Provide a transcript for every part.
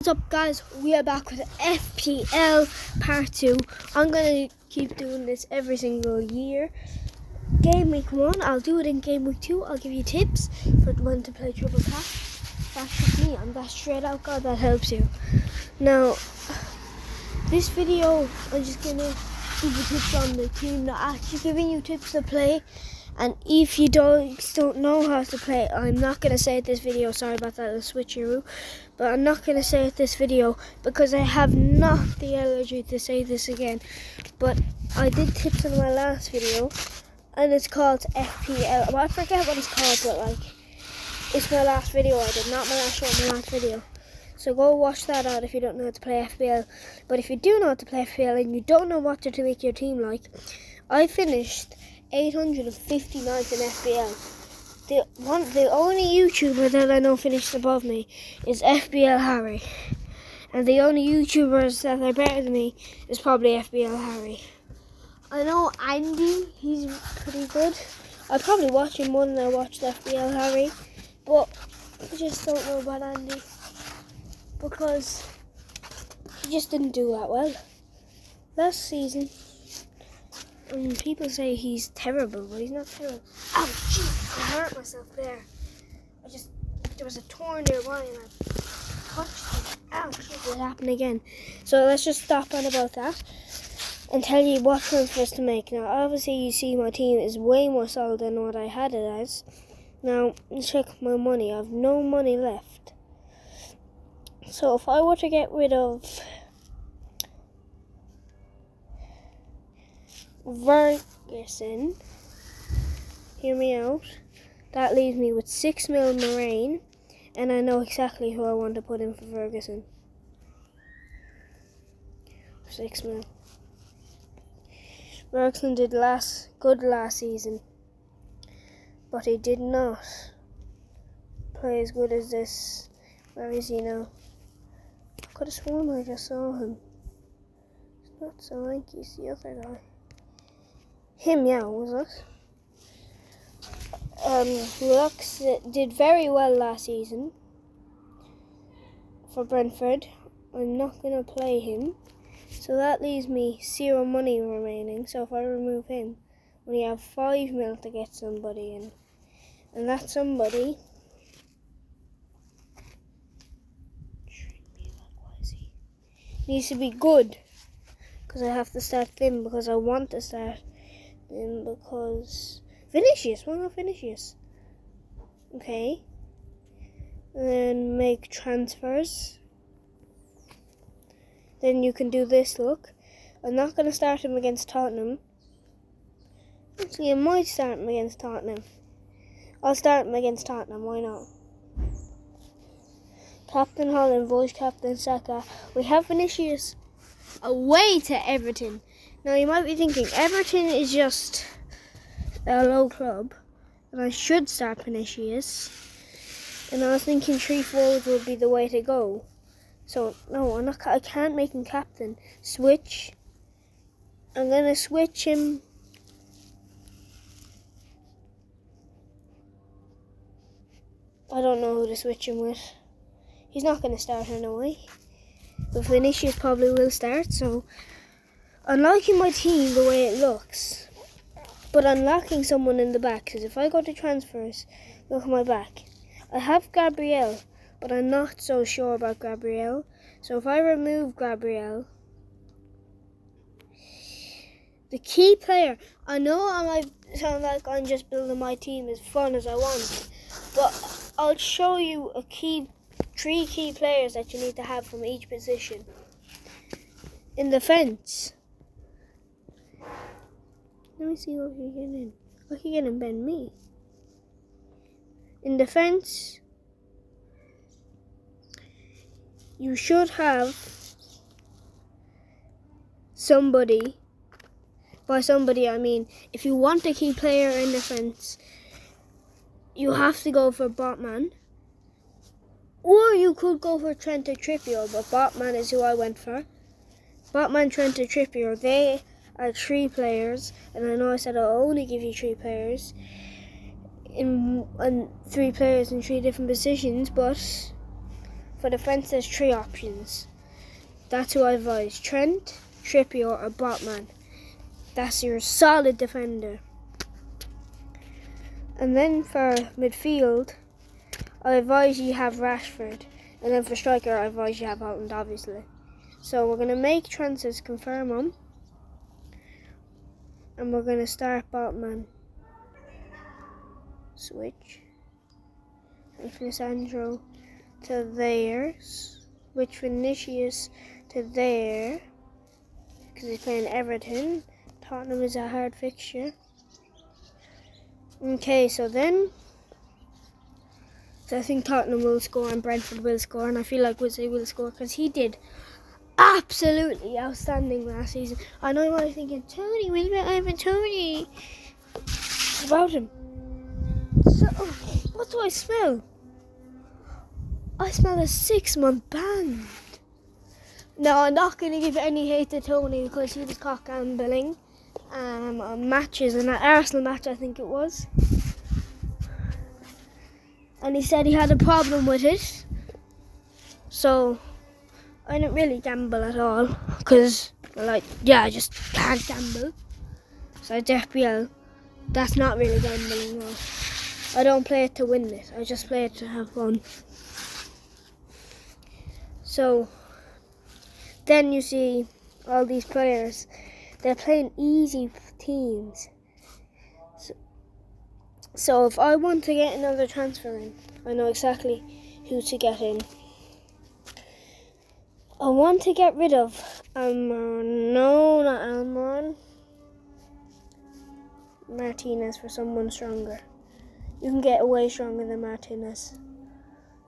What's up, guys? We are back with FPL part 2. I'm going to keep doing this every single year. Game week 1, I'll do it in game week 2. I'll give you tips for when to play triple cap. That's just me. I'm that straight out guy that helps you. Now, this video, I'm just going to give you tips on the team, not actually giving you tips to play. And if you don't know how to play, I'm not going to say it this video, sorry about that little switcheroo, but I'm not going to say it this video because I have not the allergy to say this again. But I did tips in my last video, and it's called FPL. Well, I forget what it's called, but it's my last video I did, not my last video. So go watch that out if you don't know how to play FPL. But if you do know how to play FPL and you don't know what to make your team like, I finished 859th in FPL. The only YouTuber that I know finished above me is FBL Harry. And the only YouTubers that are better than me is probably FBL Harry. I know Andy, he's pretty good. I probably watch him more than I watched FBL Harry. But I just don't know about Andy, because he just didn't do that well last season. People say he's terrible, but he's not terrible. Oh, jeez, I hurt myself there. There was a torn nearby and I touched it. Ow, jeez, it happened again. So let's just stop on about that and tell you what transfers to make. Now, obviously, you see my team is way more solid than what I had it as. Now, let's check my money. I have no money left. So if I were to get rid of Ferguson, hear me out, that leaves me with 6 mil Moraine, and I know exactly who I want to put in for Ferguson. 6 mil. Ferguson did good last season, but he did not play as good as this. Where is he now? I could have sworn I just saw him. It's not Solanke, it's the other guy. Him, yeah, was it? Lux did very well last season for Brentford. I'm not going to play him. So that leaves me 0 money remaining. So if I remove him, we have 5 mil to get somebody in. And that somebody needs to be good, because I have to start thin, because I want to start thin, because Vinicius, why not Vinicius? Okay, and then make transfers. Then you can do this, look. I'm not going to start him against Tottenham. Actually, I might start him against Tottenham. I'll start him against Tottenham, why not? Captain Haaland, Voice Captain Saka. We have Vinicius away to Everton. Now you might be thinking, Everton is just a low club, and I should start Vinicius. And I was thinking 3 forwards would be the way to go. So no, I can't make him captain. Switch. I'm gonna switch him. I don't know who to switch him with. He's not going to start anyway. But Vinicius probably will start. So I'm liking my team the way it looks. But I'm lacking someone in the back. Because if I go to transfers, look at my back. I have Gabriel, but I'm not so sure about Gabriel. So if I remove Gabriel, the key player, I know I might sound like I'm just building my team as fun as I want, but I'll show you 3 key players that you need to have from each position. In defense, let me see what you get in. I can get in Ben Mee. In defense, you should have somebody. By somebody, I mean, if you want a key player in defense, you have to go for Botman. Or you could go for Trent or Trippier, but Botman is who I went for. Botman, Trent or Trippier, they are 3 players. And I know I said I'll only give you 3 players. And 3 players in 3 different positions, but For defence, there's 3 options. That's who I advise. Trent, Trippier or Botman. That's your solid defender. And then for midfield, I advise you have Rashford. And then for striker, I advise you have Holland, obviously. So we're going to make transfers, confirm them. And we're going to start Botman. Switch. And Lisandro to there. Switch Vinicius to there. Because he's playing Everton. Tottenham is a hard fixture. Okay, so I think Tottenham will score and Brentford will score, and I feel like Wesley will score because he did absolutely outstanding last season. I know you might be thinking, Tony, what about Ivan Tony? About him. So, what do I smell? I smell a 6-month ban. No, I'm not going to give any hate to Tony because he was caught gambling on matches, in that Arsenal match I think it was. And he said he had a problem with it. So I didn't really gamble at all because, I just can't gamble. So it's FPL. That's not really gambling. No. I don't play it to win it. I just play it to have fun. So then you see all these players. They're playing easy teams. So if I want to get another transfer in, I know exactly who to get in. I want to get rid of Almiron. No, not Almiron. Martinez for someone stronger. You can get way stronger than Martinez.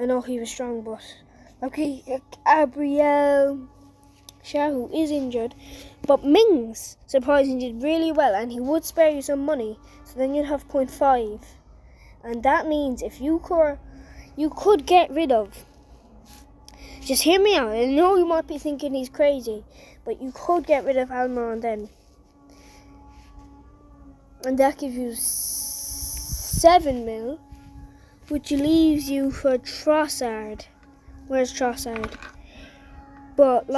I know he was strong, but okay, Gabriel Shahu is injured, but Mings surprisingly did really well, and he would spare you some money. So then you'd have 0.5, and that means if you could get rid of. Just hear me out. I know you might be thinking he's crazy, but you could get rid of Almiron then, and that gives you 7 mil, which leaves you for Trossard. Where's Trossard? But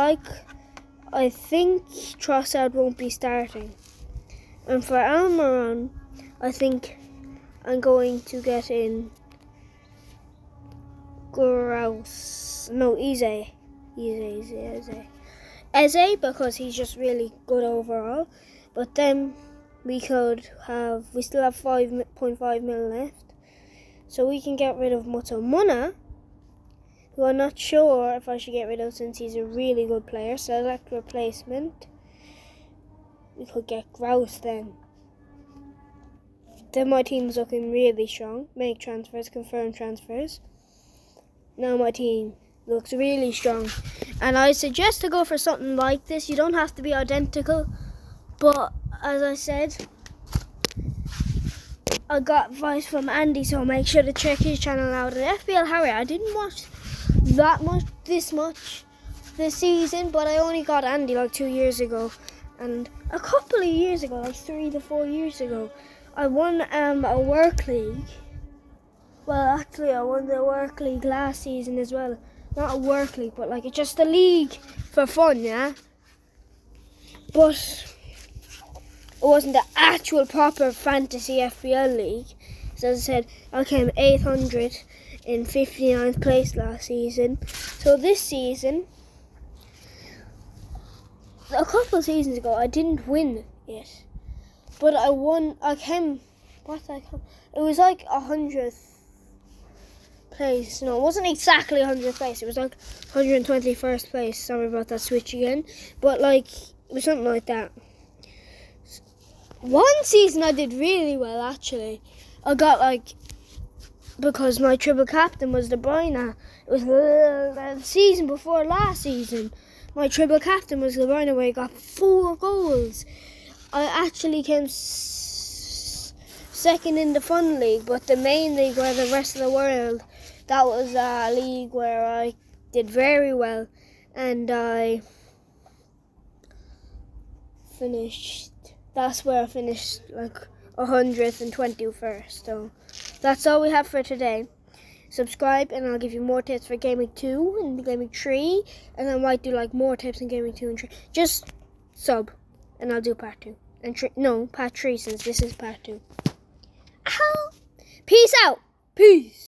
I think Trossard won't be starting. And for Almiron, I think I'm going to get in Eze, because he's just really good overall. But then we still have 5.5 mil left. So we can get rid of Mutomuna, who I'm not sure if I should get rid of since he's a really good player. Select replacement. We could get Grouse then. Then my team's looking really strong. Make transfers, confirm transfers. Now my team looks really strong. And I suggest to go for something like this. You don't have to be identical. But as I said, I got advice from Andy, so make sure to check his channel out. And FPL Harry, I didn't watch this much this season, but I only got Andy like 2 years ago. And a couple of years ago, like 3 to 4 years ago, I won a work league. Well, actually, I won the work league last season as well. Not a work league, but like it's just a league for fun, yeah? But it wasn't the actual proper fantasy FPL league. So as I said, I came 859th place last season. So this season, a couple of seasons ago, I didn't win it. But I won, it was like 100th place. No, it wasn't exactly 100th place. It was like 121st place. Sorry about that switch again. But like, it was something like that. One season I did really well, actually. I got because my triple captain was De Bruyne. It was the season before last season. My triple captain was De Bruyne, where he got 4 goals. I actually came second in the Fun League, but the main league, where the rest of the world, that was a league where I did very well, and I finished. That's where I finished like 121st. So that's all we have for today. subscribe, and I'll give you more tips for Game Week 2 and Game Week 3, and I might do like more tips in Game Week 2 and 3. Just sub, and I'll do part 2. And part 3, since this is part 2. Ow. Peace out. Peace.